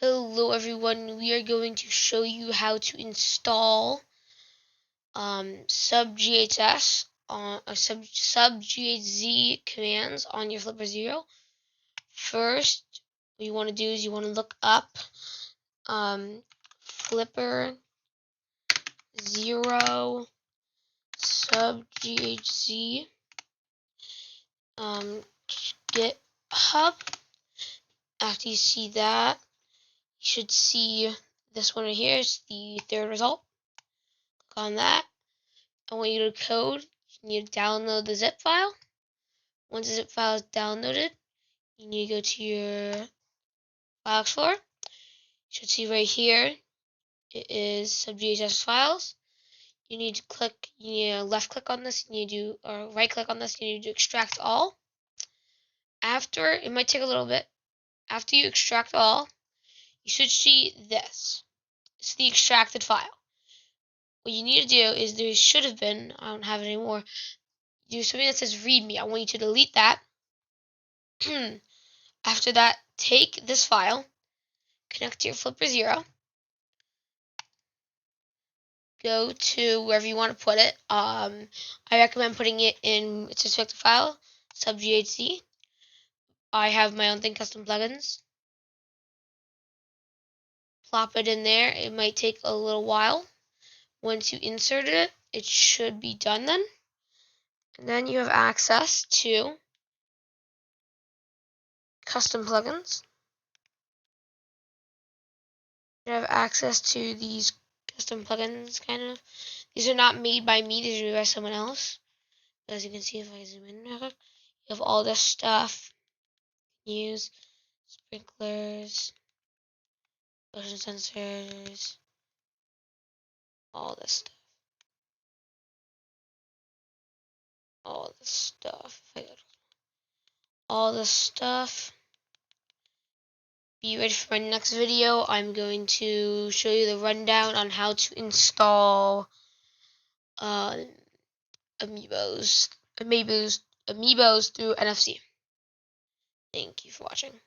Hello everyone, we are going to show you how to install Sub-GHz on Sub-GHz commands on your Flipper Zero. First, what you want to do is you want to look up Flipper Zero Sub-GHz GitHub. After you see that, you should see this one right here is the third result. Click on that. I want you to code. You need to download the zip file. Once the zip file is downloaded, you need to go to your file explorer. You should see right here, it is Sub-GHz files. You need to left click on this, or right click on this, you need to extract all. After, it might take a little bit. After you extract all, you should see this. It's the extracted file. What you need to do is there should have been, I don't have it anymore, do something that says readme. I want you to delete that. After that, take this file, connect to your Flipper Zero, go to wherever you want to put it. I recommend putting it in its respective file, Sub-GHz. I have my own thing, custom plugins. Plop it in there. It might take a little while. Once you insert it, it should be done then. And then you have access to custom plugins. You have access to these custom plugins, kind of. These are not made by me, these are made by someone else. As you can see, if I zoom in, you have all this stuff. Use sprinklers, motion sensors, all this stuff. All this stuff. All this stuff. Be ready for my next video. I'm going to show you the rundown on how to install amiibos through NFC. Thank you for watching.